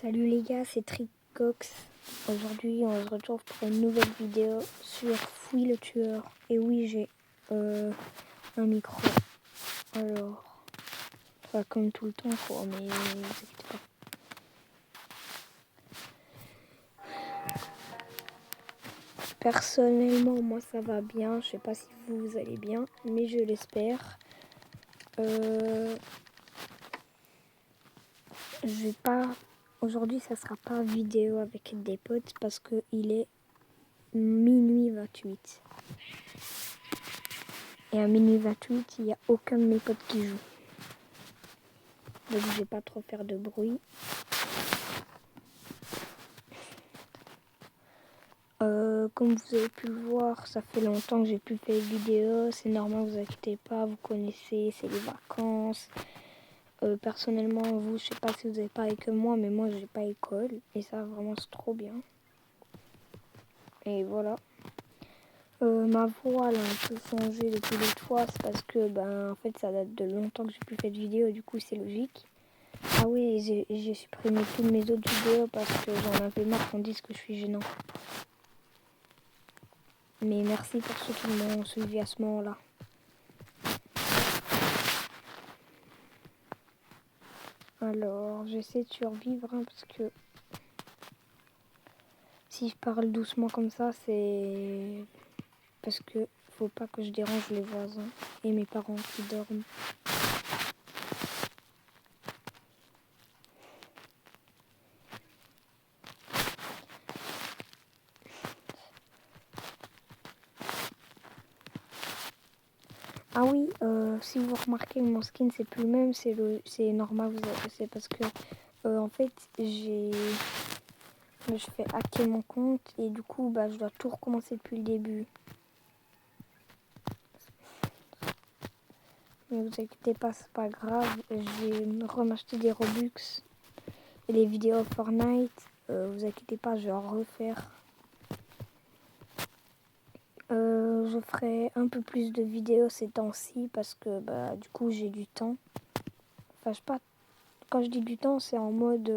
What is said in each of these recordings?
Salut les gars, c'est Tricox. Aujourd'hui, on se retrouve pour une nouvelle vidéo sur Fouille le tueur. Et oui, j'ai un micro. Alors, pas comme tout le temps, quoi, mais ne vous inquiétez pas. Personnellement, moi ça va bien. Je sais pas si vous allez bien, mais je l'espère. Je vais pas. Aujourd'hui, ça sera pas vidéo avec des potes parce que il est minuit 28. Et à minuit 28, il n'y a aucun de mes potes qui joue. Donc je vais pas trop faire de bruit. Comme vous avez pu le voir, ça fait longtemps que j'ai plus fait de vidéo. C'est normal, vous inquiétez pas, vous connaissez, c'est les vacances. Personnellement, vous, je sais pas si vous avez pareil que moi, mais moi j'ai pas école. Et ça vraiment c'est trop bien. Et voilà. Ma voix elle a un peu changé depuis l'autre fois, c'est parce que en fait ça date de longtemps que j'ai plus fait de vidéo, du coup c'est logique. Ah oui, j'ai supprimé toutes mes autres vidéos parce que j'en avais marre qu'on dise que je suis gênant. Mais merci pour ceux qui m'ont suivi à ce moment-là. Alors, j'essaie de survivre parce que si je parle doucement comme ça, c'est parce que faut pas que je dérange les voisins et mes parents qui dorment. Ah oui, si vous remarquez mon skin c'est plus le même, c'est normal, c'est parce que en fait je fais hacker mon compte et du coup je dois tout recommencer depuis le début. Mais vous inquiétez pas, c'est pas grave, j'ai remacheté des Robux et les vidéos Fortnite, vous inquiétez pas, je vais en refaire. Je ferai un peu plus de vidéos ces temps-ci parce que du coup j'ai du temps. Enfin, je sais pas, quand je dis du temps, c'est en mode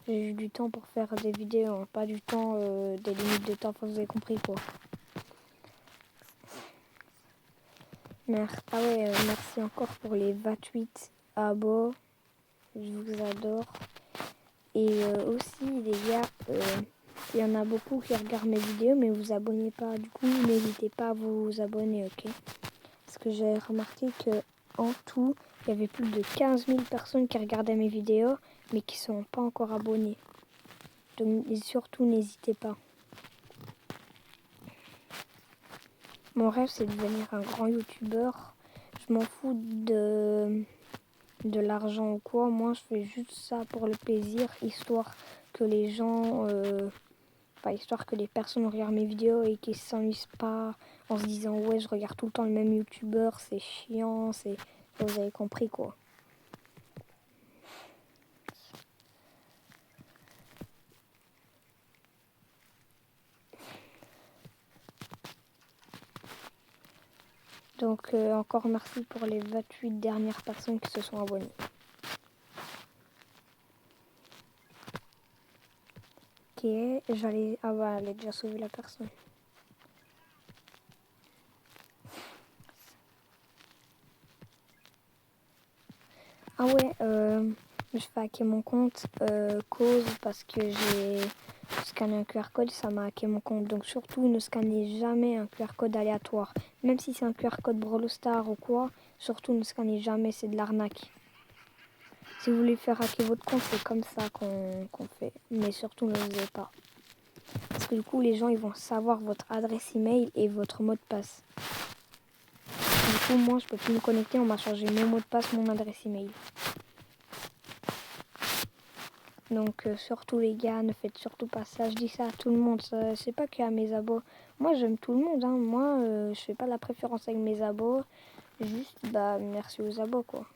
j'ai eu du temps pour faire des vidéos, hein, pas du temps, des limites de temps, vous avez compris quoi. Ah ouais, merci encore pour les 28 abos, je vous adore. Et aussi les gars, il y en a beaucoup qui regardent mes vidéos mais vous abonnez pas, du coup n'hésitez pas à vous abonner, ok? Parce que j'ai remarqué que en tout, il y avait plus de 15 000 personnes qui regardaient mes vidéos mais qui ne sont pas encore abonnées. Donc surtout n'hésitez pas. Mon rêve c'est de devenir un grand youtubeur. Je m'en fous de l'argent ou quoi. Moi je fais juste ça pour le plaisir, histoire que les gens, histoire que les personnes regardent mes vidéos et qu'ils ne s'ennuient pas en se disant ouais je regarde tout le temps le même youtubeur, c'est chiant, vous avez compris quoi. Donc encore merci pour les 28 dernières personnes qui se sont abonnées. Ok, j'allais... Ah bah elle a déjà sauvé la personne. Ah ouais, je fais hacker mon compte cause parce que j'ai scanné un QR code, ça m'a hacké mon compte. Donc surtout ne scannez jamais un QR code aléatoire. Même si c'est un QR code Brawl Stars ou quoi, surtout ne scannez jamais, c'est de l'arnaque. Si vous voulez faire hacker votre compte, c'est comme ça qu'on fait. Mais surtout ne le faisez pas. Parce que du coup les gens ils vont savoir votre adresse email et votre mot de passe. Du coup moi je peux plus me connecter, on m'a changé mon mot de passe, mon adresse email. Donc surtout les gars, ne faites surtout pas ça. Je dis ça à tout le monde. C'est pas qu'à mes abos. Moi j'aime tout le monde. Hein. Moi je fais pas la préférence avec mes abos. Juste merci aux abos quoi.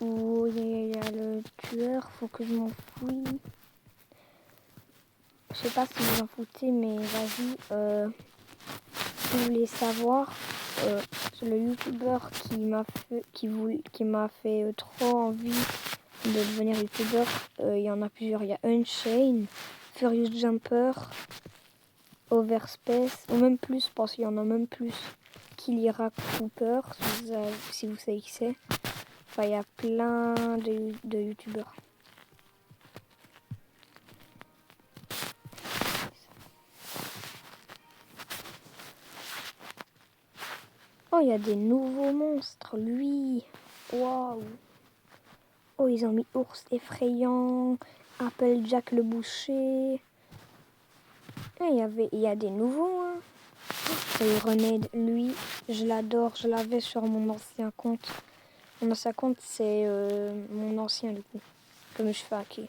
Il y a le tueur. Faut que je m'enfuis. Je sais pas si vous en foutez, mais vas-y. si vous voulez savoir, le youtubeur qui m'a fait trop envie de devenir youtubeur, il y en a plusieurs. Il y a Unchained, Furious Jumper, Overspace, ou même plus, je pense qu'il y en a même plus. Killira Cooper, si vous savez qui c'est. Enfin, il y a plein de youtubeurs. Oh, il y a des nouveaux monstres, lui. Waouh. Oh, ils ont mis ours effrayant, Applejack le boucher. Il y a des nouveaux. Hein. Et Rened, lui, je l'adore. Je l'avais sur mon ancien compte. Mon ancien compte, c'est mon ancien, du coup. Que je fais hacker.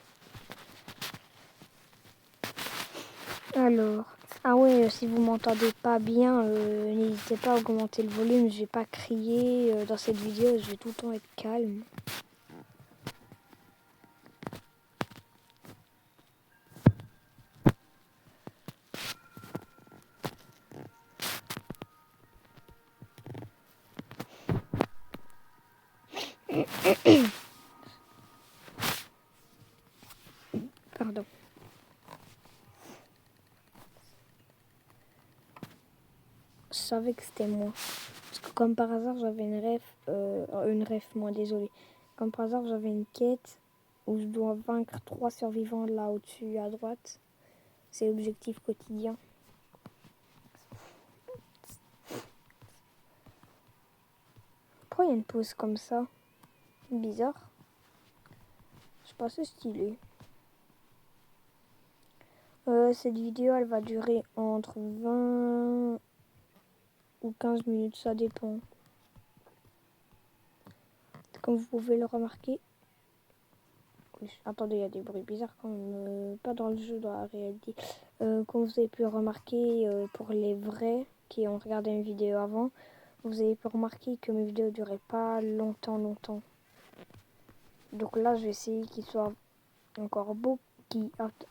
Alors, ah ouais, si vous m'entendez pas bien, n'hésitez pas à augmenter le volume. Je vais pas crier dans cette vidéo. Je vais tout le temps être calme. Pardon. Je savais que c'était moi. Parce que comme par hasard, j'avais une ref, moi, désolé. Comme par hasard, j'avais une quête où je dois vaincre 3 survivants là au-dessus à droite. C'est l'objectif quotidien. Pourquoi il y a une pause comme ça? Bizarre. C'est pas assez stylé. Cette vidéo, elle va durer entre 20 ou 15 minutes, ça dépend. Comme vous pouvez le remarquer. Attendez, il y a des bruits bizarres quand même. Pas dans le jeu, dans la réalité. Comme vous avez pu remarquer, pour les vrais qui ont regardé une vidéo avant, vous avez pu remarquer que mes vidéos duraient pas longtemps. Donc là, je vais essayer qu'il soit encore beau.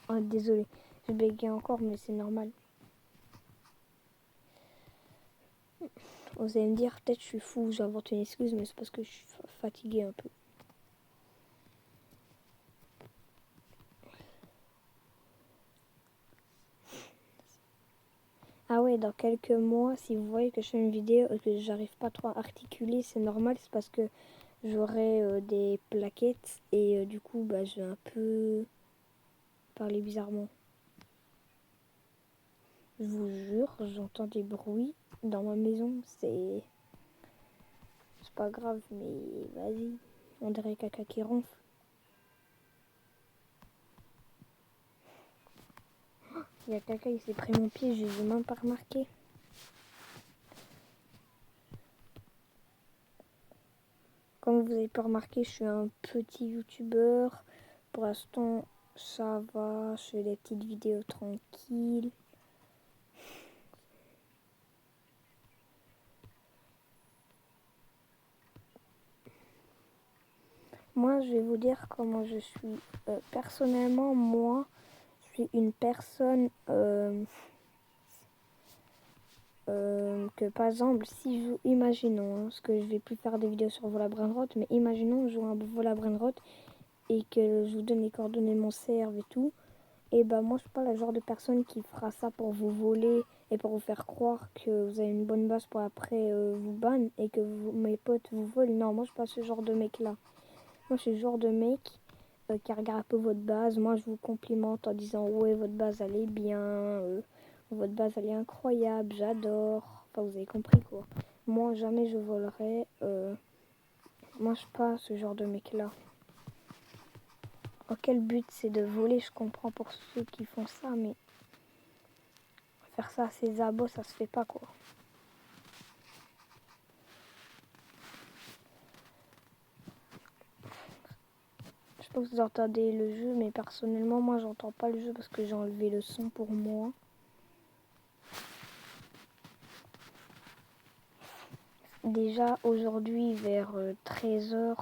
Désolé, je bégaye encore, mais c'est normal. Vous allez me dire, peut-être je suis fou, j'invente une excuse, mais c'est parce que je suis fatiguée un peu. Ah ouais, dans quelques mois, si vous voyez que je fais une vidéo et que j'arrive pas trop à articuler, c'est normal, c'est parce que j'aurai des plaquettes et du coup, je vais un peu parler bizarrement. Je vous jure, j'entends des bruits dans ma maison, c'est pas grave, mais vas-y, on dirait caca qui ronfle. Il y a caca, il s'est pris mon pied, je l'ai même pas remarqué. Comme vous avez pu remarquer, je suis un petit youtubeur. Pour l'instant, ça va, je fais des petites vidéos tranquilles. Moi, je vais vous dire comment je suis. Personnellement, moi, je suis une personne que, par exemple, si je imaginons, parce que je vais plus faire des vidéos sur Vol à Brainrot, mais imaginons je joue un Vol à Brainrot et que je vous donne les coordonnées de mon serve et tout. Et moi, je suis pas le genre de personne qui fera ça pour vous voler et pour vous faire croire que vous avez une bonne base pour après vous ban et que mes potes vous volent. Non, moi, je suis pas ce genre de mec-là. Moi, je suis le genre de mec qui regarde un peu votre base. Moi, je vous complimente en disant ouais, votre base, elle est bien. Votre base, elle est incroyable. J'adore. Enfin, vous avez compris, quoi. Moi, jamais je volerai. Moi, je suis pas ce genre de mec-là. Quel but c'est de voler, je comprends pour ceux qui font ça, mais faire ça à ses abos, ça se fait pas, quoi. Je sais pas si vous entendez le jeu, mais personnellement, moi, j'entends pas le jeu parce que j'ai enlevé le son pour moi. Déjà, aujourd'hui, vers 13h,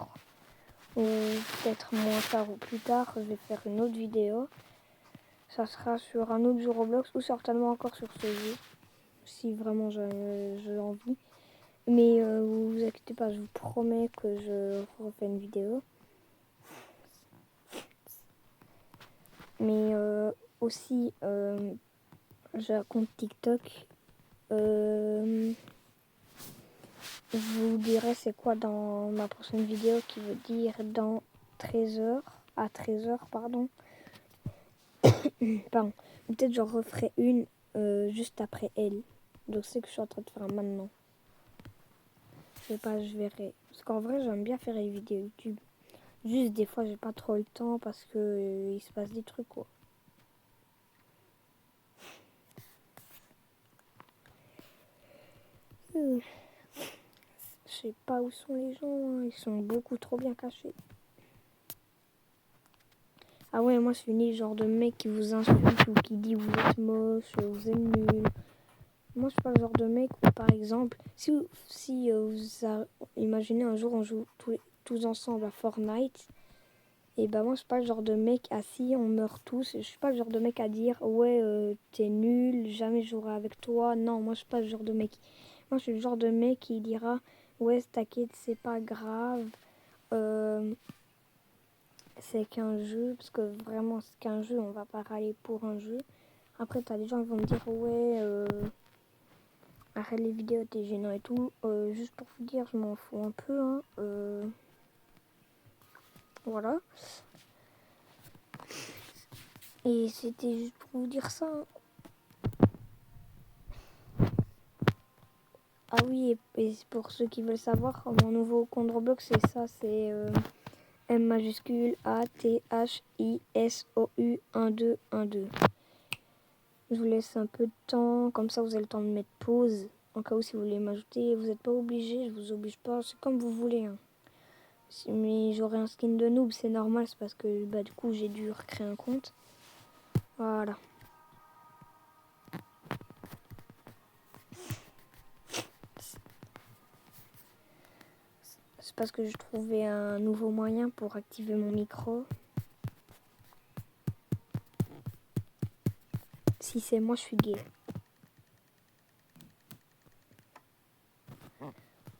ou peut-être moins tard ou plus tard, je vais faire une autre vidéo. Ça sera sur un autre jeu Roblox ou certainement encore sur ce jeu. si vraiment j'ai envie. Mais vous inquiétez pas, je vous promets que je refais une vidéo. Mais aussi, j'ai un compte TikTok. Je vous dirai c'est quoi dans ma prochaine vidéo qui veut dire dans 13 heures. À 13 heures, pardon. Pardon. Peut-être j'en referai une juste après elle. Donc c'est que je suis en train de faire maintenant. Je sais pas, je verrai. Parce qu'en vrai, j'aime bien faire les vidéos YouTube. Juste des fois, j'ai pas trop le temps parce que il se passe des trucs quoi. Je sais pas où sont les gens, hein. Ils sont beaucoup trop bien cachés. Ah ouais, moi je suis ni le genre de mec qui vous insulte ou qui dit vous êtes moche, vous êtes nul. Moi je suis pas le genre de mec où par exemple, si imaginez un jour on joue tous ensemble à Fortnite, et bah moi je suis pas le genre de mec assis, on meurt tous. Je suis pas le genre de mec à dire ouais t'es nul, jamais je jouerai avec toi. Non, moi je suis pas le genre de mec. Moi je suis le genre de mec qui dira ouais t'inquiète c'est pas grave. C'est qu'un jeu, parce que vraiment c'est qu'un jeu, on va pas râler pour un jeu. Après t'as des gens qui vont me dire ouais arrête les vidéos, t'es gênant et tout. Juste pour vous dire, je m'en fous un peu. Hein. Voilà. Et c'était juste pour vous dire ça. Hein. Ah oui, et pour ceux qui veulent savoir, mon nouveau compte Roblox, c'est ça, c'est M majuscule A T H I S O U 1212. Je vous laisse un peu de temps, comme ça vous avez le temps de mettre pause. En cas où si vous voulez m'ajouter, vous n'êtes pas obligé, je vous oblige pas, c'est comme vous voulez. Hein. Mais j'aurai un skin de noob, c'est normal, c'est parce que bah, du coup j'ai dû recréer un compte. Voilà. C'est parce que je trouvais un nouveau moyen pour activer mon micro. Si c'est moi, je suis gay.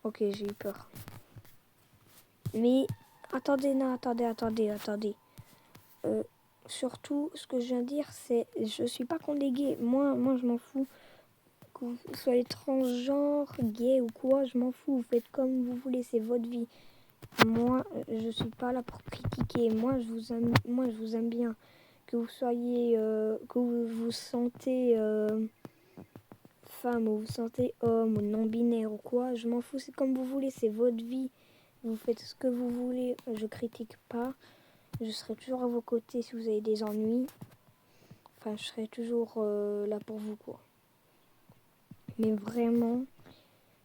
Ok, j'ai eu peur. Mais attendez, non, attendez. Surtout, ce que je viens de dire, c'est je suis pas contre les gays. Moi, je m'en fous. Que vous soyez transgenre, gay ou quoi, je m'en fous. Vous faites comme vous voulez, c'est votre vie. Moi, je suis pas là pour critiquer. Moi, je vous aime bien. Que vous soyez, que vous vous sentez femme ou vous sentez homme ou non-binaire ou quoi, je m'en fous. C'est comme vous voulez, c'est votre vie. Vous faites ce que vous voulez. Je critique pas. Je serai toujours à vos côtés si vous avez des ennuis. Enfin, je serai toujours là pour vous, quoi. Mais vraiment,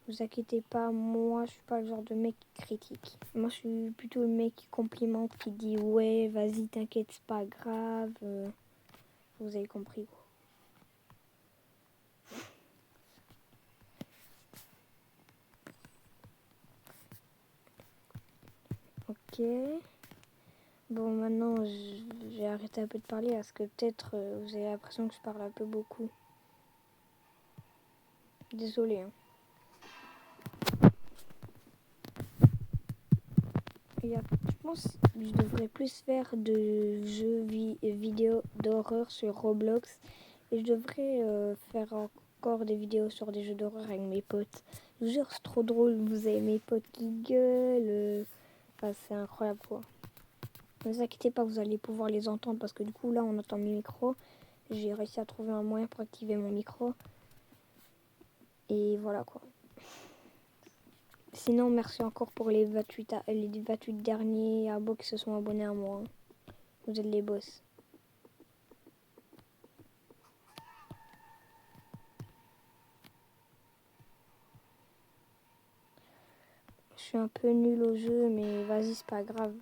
vous inquiétez pas, moi, je suis pas le genre de mec qui critique. Moi, je suis plutôt le mec qui complimente, qui dit ouais, vas-y, t'inquiète, c'est pas grave. Vous avez compris, quoi. Ok. Bon, maintenant, j'ai arrêté un peu de parler parce que peut-être vous avez l'impression que je parle un peu beaucoup. Désolée. Hein. Je pense que je devrais plus faire de jeux vidéo d'horreur sur Roblox. Et je devrais faire encore des vidéos sur des jeux d'horreur avec mes potes. Je vous jure, c'est trop drôle. Vous avez mes potes qui gueulent. Enfin, c'est incroyable, quoi. Ne vous inquiétez pas, vous allez pouvoir les entendre parce que du coup, là, on entend mes micros. J'ai réussi à trouver un moyen pour activer mon micro. Et voilà, quoi. Sinon, merci encore pour les 28 derniers abos qui se sont abonnés à moi. Hein. Vous êtes les boss. Je suis un peu nulle au jeu, mais vas-y, c'est pas grave.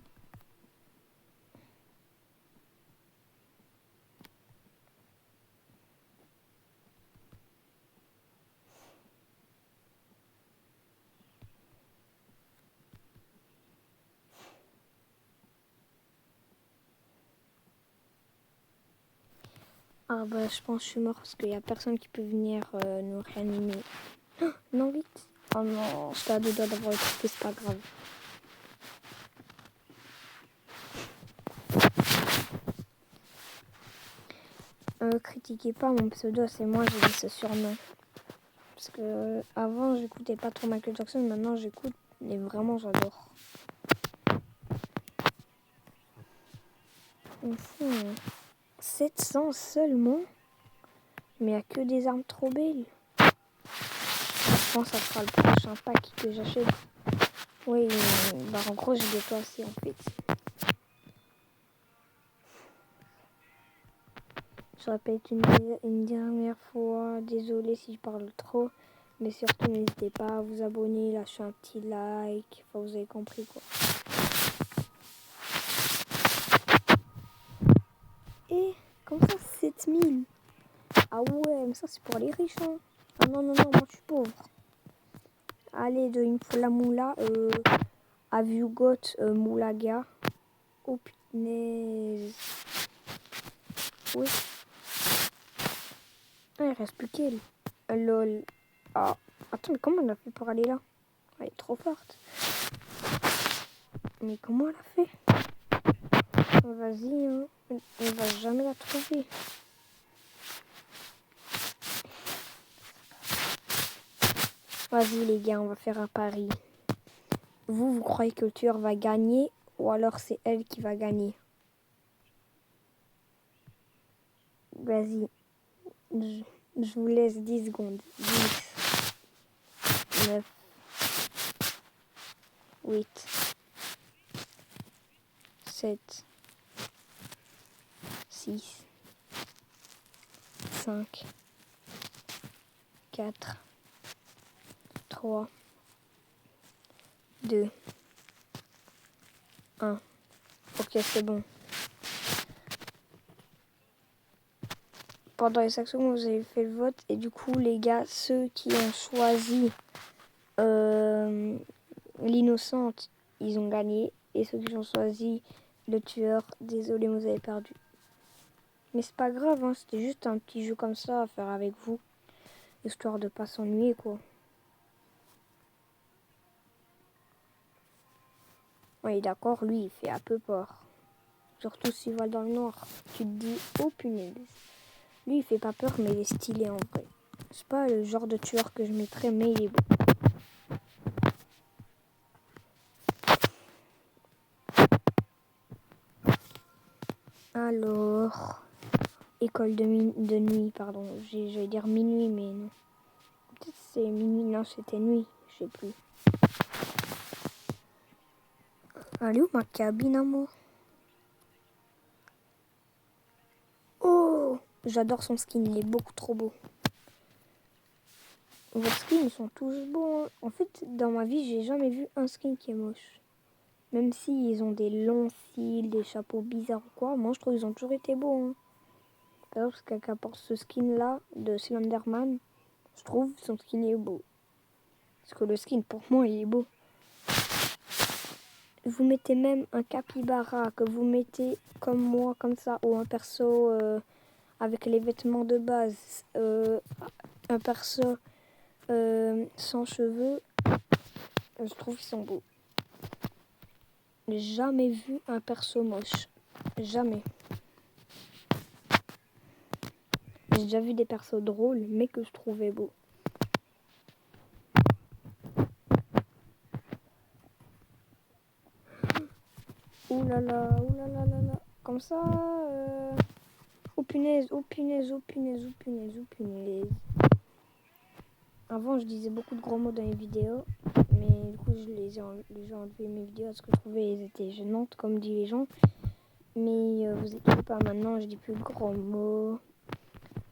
Ah bah je pense que je suis mort parce qu'il n'y a personne qui peut venir nous réanimer. Oh, non, vite. Oh non, j'étais à deux doigts d'avoir écouté, c'est pas grave. Critiquez pas mon pseudo, c'est moi, j'ai dit ce surnom. Parce que avant j'écoutais pas trop Michael Jackson, maintenant j'écoute et vraiment j'adore. 700 seulement, mais il n'y a que des armes trop belles. Je pense que ça sera le prochain pack que j'achète. Oui, bah en gros j'ai des assez en fait. Je répète une dernière fois, désolé si je parle trop, mais surtout n'hésitez pas à vous abonner, lâcher un petit like, enfin vous avez compris quoi. Et comme ça 7000. Ah ouais, mais ça c'est pour les riches hein. Ah non, moi je suis pauvre. Allez, il me faut la moula, have you got moulaga? Oh punaise. Oui. Ah, il reste plus qu'elle. Lol. Ah, attends, mais comment elle a fait pour aller là? Elle est trop forte. Mais comment elle a fait? Vas-y, hein. Elle va jamais la trouver. Vas-y les gars, on va faire un pari. Vous croyez que le tueur va gagner ou alors c'est elle qui va gagner? Vas-y, je vous laisse 10 secondes. 10, 9, 8, 7, 6, 5, 4, 3, 2, 1. Ok, c'est bon. Pendant les 5 secondes, vous avez fait le vote. Et du coup, les gars, ceux qui ont choisi l'innocente, ils ont gagné. Et ceux qui ont choisi le tueur, désolé, vous avez perdu. Mais c'est pas grave, hein, c'était juste un petit jeu comme ça à faire avec vous. Histoire de pas s'ennuyer, quoi. Oui, d'accord, lui, il fait un peu peur. Surtout s'il va dans le noir. Tu te dis, oh punaise. Lui, il fait pas peur, mais il est stylé en vrai. C'est pas le genre de tueur que je mettrais, mais il est beau. Alors, école de nuit, pardon. J'allais dire minuit, mais non. Peut-être c'est minuit, non, c'était nuit, je sais plus. Allez où ma cabine à moi? Oh, j'adore son skin, il est beaucoup trop beau. Vos skins sont tous beaux. Hein. En fait, dans ma vie, j'ai jamais vu un skin qui est moche. Même s'ils ont des longs cils, des chapeaux bizarres ou quoi, moi je trouve qu'ils ont toujours été beaux. Hein. Par exemple, quelqu'un porte ce skin-là de Slenderman, je trouve son skin est beau. Parce que le skin, pour moi, il est beau. Vous mettez même un capybara, que vous mettez comme moi, comme ça, ou un perso avec les vêtements de base, un perso sans cheveux, je trouve qu'ils sont beaux. J'ai jamais vu un perso moche. Jamais. J'ai déjà vu des persos drôles, mais que je trouvais beaux. Ouh là là, ouh là là là là. Comme ça, oh punaise, oh punaise, oh punaise, oh punaise, oh punaise. Avant, je disais beaucoup de gros mots dans les vidéos, mais du coup, j'ai enlevé mes vidéos parce que je trouvais qu'elles étaient gênantes, comme disent les gens. Mais vous inquiétez pas, maintenant, je dis plus de gros mots.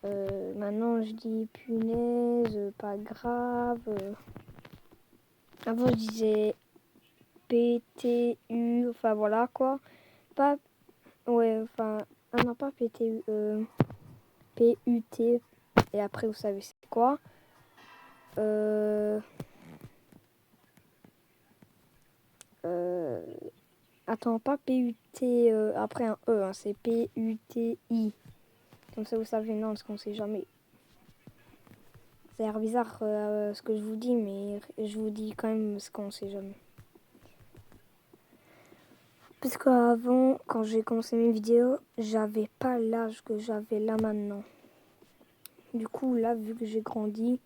Maintenant, je dis punaise, pas grave. Avant, je disais PTU, enfin voilà quoi. Pas, ouais, enfin, ah non, pas PTU, PUT. Et après, vous savez c'est quoi. Attends, pas PUT après un E, hein, c'est PUTI. Comme ça, vous savez, non, parce qu'on sait jamais. Ça a l'air bizarre ce que je vous dis, mais je vous dis quand même ce qu'on sait jamais. Parce qu'avant, quand j'ai commencé mes vidéos, j'avais pas l'âge que j'avais là maintenant. Du coup, là, vu que j'ai grandi,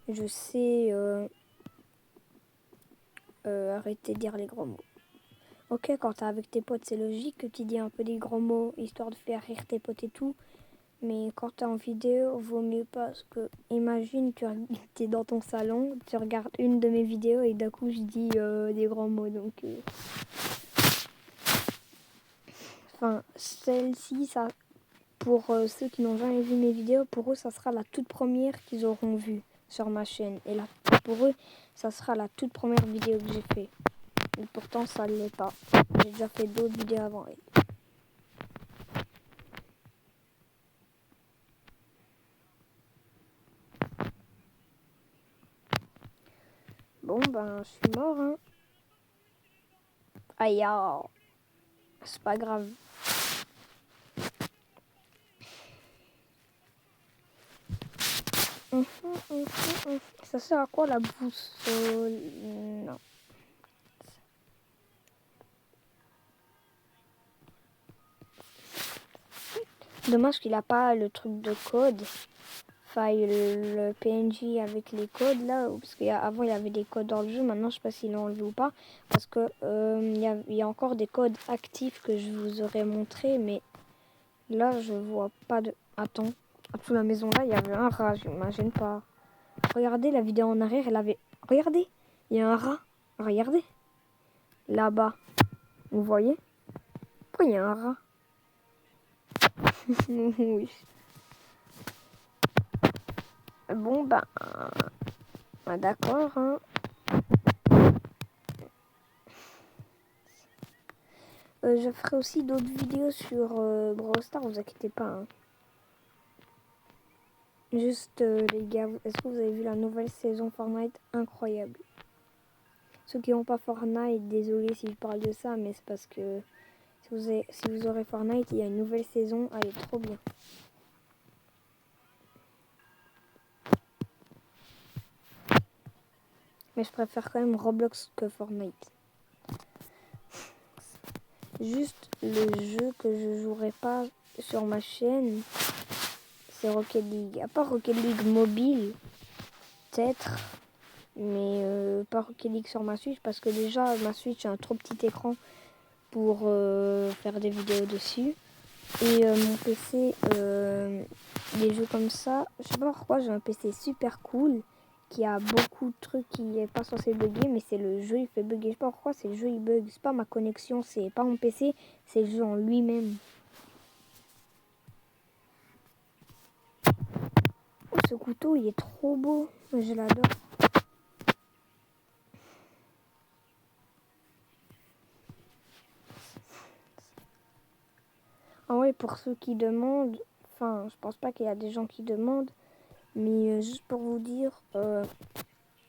je sais arrêter de dire les gros mots. Ok, quand t'es avec tes potes, c'est logique que tu dis un peu des gros mots, histoire de faire rire tes potes et tout. Mais quand t'es en vidéo, vaut mieux pas. Parce que, imagine, t'es dans ton salon, tu regardes une de mes vidéos et d'un coup, je dis des grands mots. Donc, enfin, celle-ci, ça, pour ceux qui n'ont jamais vu mes vidéos, pour eux, ça sera la toute première qu'ils auront vue sur ma chaîne. Et là, pour eux, ça sera la toute première vidéo que j'ai fait. Et pourtant, ça ne l'est pas. J'ai déjà fait d'autres vidéos avant elle. Bon, ben, je suis mort, hein. Aïe, c'est pas grave. Ça sert à quoi la boussole? Non. Dommage qu'il a pas le truc de code. Enfin, le PNJ avec les codes là. Parce qu'avant il y avait des codes dans le jeu. Maintenant je sais pas s'ils l'ont enlevé ou pas. Parce que il y a encore des codes actifs que je vous aurais montré. Mais là je vois pas de... Attends. À toute la maison là il y avait un rat. J'imagine pas. Regardez la vidéo en arrière. Elle avait... Regardez. Il y a un rat. Regardez. Là-bas. Vous voyez? Pourquoi il y a un rat? Oui. Bon, bah d'accord. Hein. Je ferai aussi d'autres vidéos sur Brawl Stars, vous inquiétez pas. Hein. Juste, les gars, est-ce que vous avez vu la nouvelle saison Fortnite? Incroyable. Ceux qui n'ont pas Fortnite, désolé si je parle de ça, mais c'est parce que si vous aurez Fortnite, il y a une nouvelle saison, elle est trop bien. Mais je préfère quand même Roblox que Fortnite. Juste le jeu que je jouerai pas sur ma chaîne, c'est Rocket League. À part Rocket League mobile, peut-être, mais pas Rocket League sur ma Switch parce que déjà ma Switch a un trop petit écran pour faire des vidéos dessus. Et mon PC, des jeux comme ça, je sais pas pourquoi j'ai un PC super cool qui a beaucoup de trucs qui n'est pas censé bugger, mais c'est le jeu il fait bugger. Je sais pas pourquoi c'est le jeu il bug, c'est pas ma connexion, c'est pas mon PC, c'est le jeu en lui-même. Oh, ce couteau il est trop beau, je l'adore. Ah ouais, pour ceux qui demandent, enfin je pense pas qu'il y a des gens qui demandent, mais juste pour vous dire,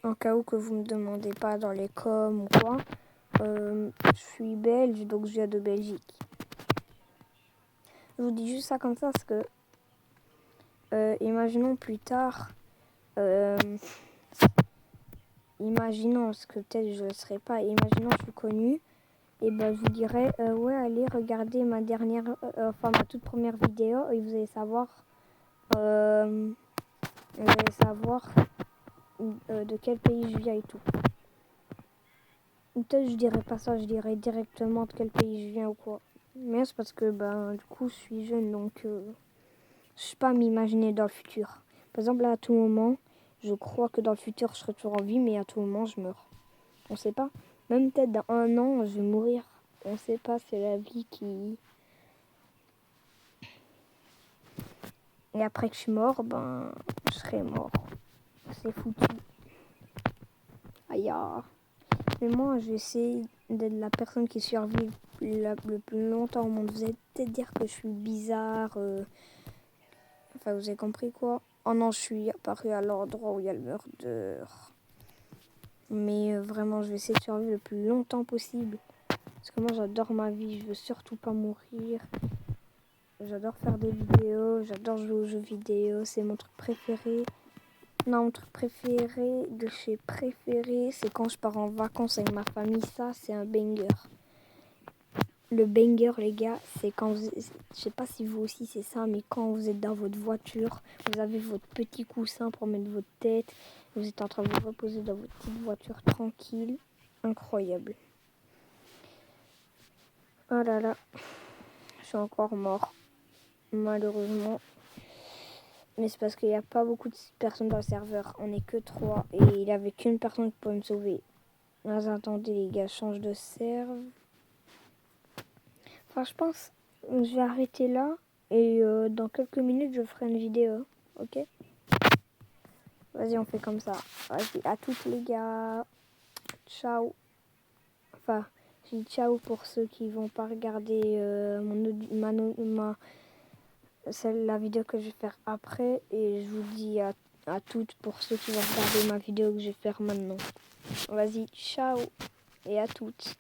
en cas où que vous me demandez pas dans les coms ou quoi, je suis belge, donc je viens de Belgique. Je vous dis juste ça comme ça parce que, imaginons plus tard, imaginons, parce que peut-être je ne le serai pas, imaginons je suis connue, et ben je vous dirais, ouais, allez regarder ma ma toute première vidéo et vous allez savoir, de quel pays je viens et tout. Ou peut-être je dirais pas ça, je dirais directement de quel pays je viens ou quoi. Mais c'est parce que du coup je suis jeune donc je sais pas m'imaginer dans le futur. Par exemple là à tout moment, je crois que dans le futur je serai toujours en vie mais à tout moment je meurs. On sait pas. Même peut-être dans 1 an je vais mourir. On sait pas, c'est la vie qui... Et après que je suis mort, je serai mort. C'est foutu. Aïe. Mais moi je vais essayer d'être la personne qui survit le plus longtemps au monde. Vous allez peut-être dire que je suis bizarre. Enfin, vous avez compris quoi? Oh non, je suis apparu à l'endroit où il y a le meurtre. Mais vraiment, je vais essayer de survivre le plus longtemps possible. Parce que moi, j'adore ma vie. Je veux surtout pas mourir. J'adore faire des vidéos, j'adore jouer aux jeux vidéo, c'est mon truc préféré. Non, mon truc préféré, de chez préféré, c'est quand je pars en vacances avec ma famille, ça c'est un banger. Le banger les gars, c'est quand vous, je sais pas si vous aussi c'est ça, mais quand vous êtes dans votre voiture, vous avez votre petit coussin pour mettre votre tête, vous êtes en train de vous reposer dans votre petite voiture tranquille, incroyable. Oh là là, je suis encore mort, malheureusement. Mais c'est parce qu'il n'y a pas beaucoup de personnes dans le serveur. On n'est que 3 et il n'y avait qu'une personne qui pouvait me sauver. Alors, attendez les gars, change de serve. Enfin, je pense que je vais arrêter là. Et dans quelques minutes, je ferai une vidéo. Ok? Vas-y, on fait comme ça. Vas-y, à toutes les gars. Ciao. Enfin, je dis ciao pour ceux qui vont pas regarder la vidéo que je vais faire après. Et je vous dis à toutes pour ceux qui vont regarder ma vidéo que je vais faire maintenant. Vas-y, ciao et à toutes.